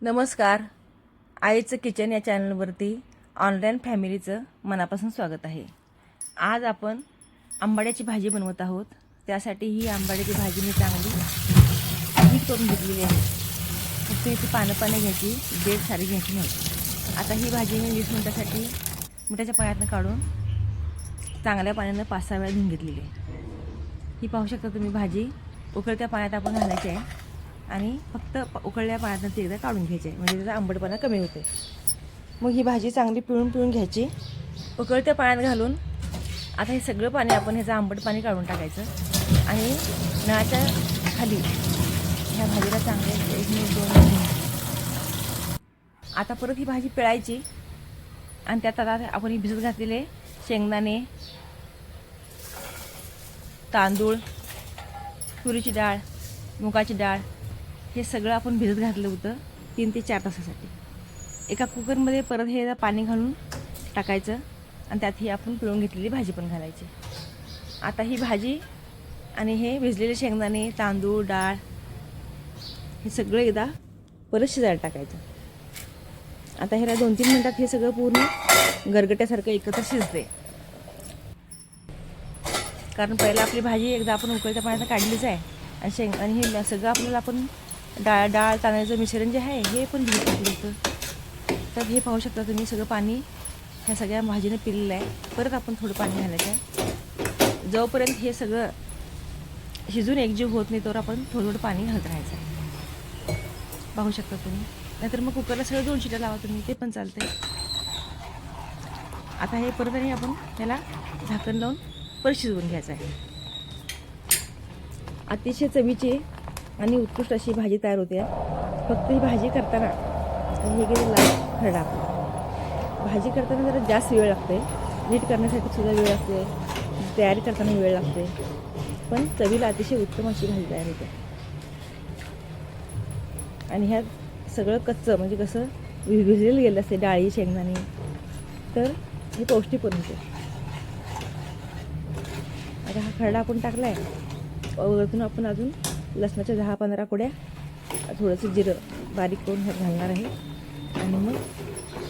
नमस्कार. आईचं किचन या चॅनलवरती ऑनलाईन फॅमिलीचं मनापासून स्वागत आहे. आज आपण आंबाड्याची भाजी बनवत आहोत. त्यासाठी ही आंबाड्याची भाजी मी चांगली नीट करून घेतलेली आहे. फक्त इथे पानं घ्यायची, देठ सारी घ्यायची नाही. आता ही भाजी मी 20 मिनिटासाठी मिठाच्या पाण्यातनं काढून चांगल्या पाण्यानं 5-6 वेळा धुवून घेतलेली आहे. ही पाहू शकता तुम्ही. भाजी उकळत्या पाण्यात आपण घालायची आहे आणि फक्त उकळल्या पाण्यातून ती एकदा काढून घ्यायची म्हणजे त्याचा आंबटपणा कमी होते. मग ही भाजी चांगली पिळून घ्यायची उकळत्या पाण्यात घालून. आता हे सगळं पाणी आपण ह्याचं आंबट पाणी काढून टाकायचं आणि नळाच्या खाली ह्या भाजीला चांगले 1 मिनिट 2 मिनिट. आता परत ही भाजी पिळायची आणि त्यात आता आपण ही भिजत घातलेले शेंगदाणे, तांदूळ, तुरीची डाळ, मुगाची डाळ हे सगळं आपण भिजत घातलं होतं 3 ते 4 तासासाठी. एका कुकरमध्ये परत हे पाणी घालून टाकायचं आणि त्यात ही आपण पिळून घेतलेली भाजी पण घालायची. आता ही भाजी आणि हे भिजलेले शेंगदाणे, तांदूळ, डाळ हे सगळं एकदा परत शिजायला टाकायचं. आता ह्याला 2-3 मिनटात हे सगळं पूर्ण गरगट्यासारखं एकत्र शिजते. कारण पहिला आपली भाजी एकदा आपण उकळत्या पाण्यात काढलीच आहे आणि हे सगळं आपल्याला आपण डाळ तांदळाचं मिश्रण जे आहे हे पण भिजत टाकलं होतं. तर हे पाहू शकता तुम्ही सगळं पाणी ह्या सगळ्या भाजीनं पिलेलं आहे. परत आपण थोडं पाणी घालायचं आहे. जोपर्यंत हे सगळं शिजून एकजीव होत नाही तोवर आपण थोडं पाणी घालत राहायचं आहे. पाहू शकता तुम्ही. नाहीतर मग कुकरला सगळं 2 शिट्या लावा तुम्ही, ते पण चालते. आता हे परत आणि आपण त्याला झाकण लावून परत शिजवून घ्यायचं आहे. अतिशय चवीची आणि उत्कृष्ट अशी भाजी तयार होते. फक्त ही भाजी करताना हे गेले लाल खरडा. भाजी करताना जरा जास्त वेळ लागते. नीट करण्यासाठी सुद्धा वेळ लागते, तयारी करताना वेळ लागते, पण चवीला अतिशय उत्तम अशी भाजी तयार होते. आणि ह्यात सगळं कच्चं म्हणजे कसं भिजलेलं गेलं असते डाळी शेंगदाणे, तर हे पौष्टिक पण होते. आता हा खरडा आपण टाकला आहे. वरतून आपण अजून लसणाच्या 10-15 कुड्या, थोडंसं जिरं बारीक करून ह्यात घालणार आहे. आणि मग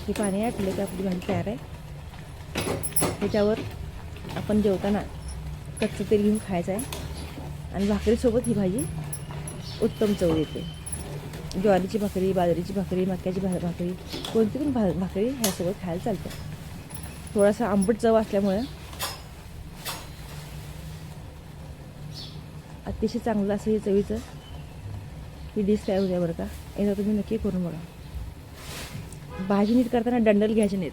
हे पाणी आटलं की आपली भाजी तयार आहे. त्याच्यावर आपण जेवताना कच्चं तेल घेऊन खायचं आहे आणि भाकरीसोबत ही भाजी उत्तम चव येते. ज्वारीची भाकरी, बाजरीची भाकरी, मक्याची भाकरी, कोणती पण भाकरी ह्यासोबत खायला चालतं. थोडासा आंबट चव असल्यामुळं अतिशय चांगलं असं हे चवीचं ही डिश तयार होत्या बरं का. एकदा तुम्ही नक्की करून बघा. भाजी नीट करताना डंडल घ्यायचे नाहीत.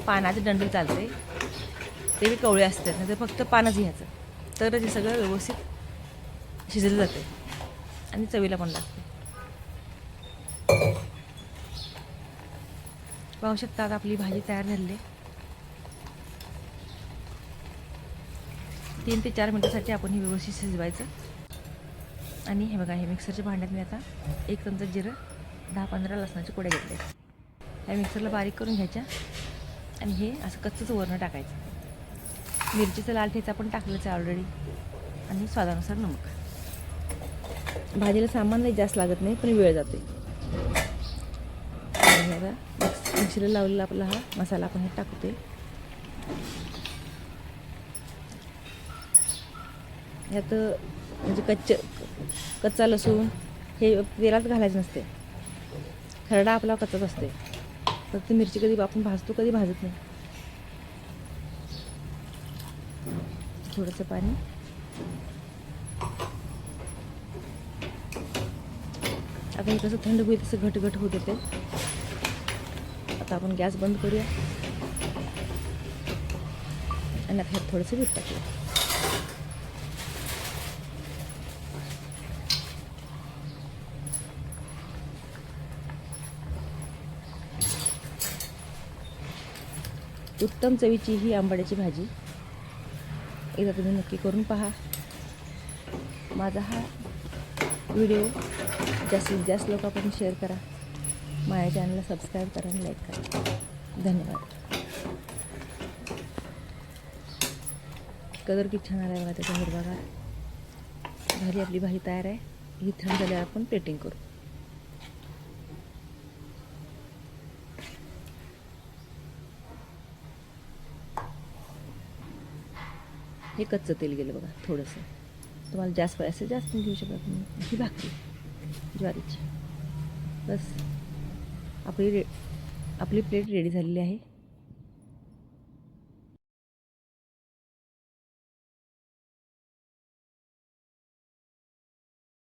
पानाचे डंडल चालते, ते बी कवळे असतात. नाही तर फक्त पानच घ्यायचं, तरच हे सगळं व्यवस्थित शिजलं जाते आणि चवीला पण लागते. पाहू शकता आता आपली भाजी तयार झाली. 3 ते 4 मिनिटासाठी आपण हे व्यवस्थित शिजवायचं. आणि हे बघा, हे मिक्सरच्या भांड्यात मी आता 1 चमचा जिरं, 10-15 लसणाचे कुड्या घेतले. ह्या मिक्सरला बारीक करून घ्यायच्या आणि हे असं कच्चंच वरण टाकायचं. मिरचीचं लाल ठेचा पण टाकलंच आहे ऑलरेडी. आणि स्वादानुसार नमक. भाजीला सामान नाही जास्त लागत नाही, पण वेळ जाते. आणि आता मिक्सरला लावलेला आपला हा मसाला आपण हे टाकते. यात म्हणजे कच्चा लसूण हे तेलात घालायचं नसते. खरडा आपला कच्चाच असते. फक्त मिरची कधी आपण भाजतो, कधी भाजत नाही. थोडंसं पाणी. आता हे कसं थंड होईल तसं घट होत येते. आता आपण गॅस बंद करूया आणि आता ह्यात थोडंसं मीठ टाकूया. उत्तम चवीची ही आंबाड्याची भाजी एकदा तुम्ही नक्की करून पहा. माझा हा व्हिडिओ जास्तीत जास्त लोकांपर्यंत शेअर करा. माझ्या चॅनलला सबस्क्राईब करा आणि लाईक करा. धन्यवाद. कलर किती छान आला आहे बघा त्याचा हिरवागार. भाजी आपली भाजी तयार आहे. ही थंड झाल्यावर आपण प्लेटिंग करू. हे कच्चं तेल गेलं बघा थोडंसं. तुम्हाला जास्त पाहिजे असेल जास्त घेऊ शकत नाही. ही भाकरी ज्वारीची. बस आपली प्लेट रेडी झालेली आहे.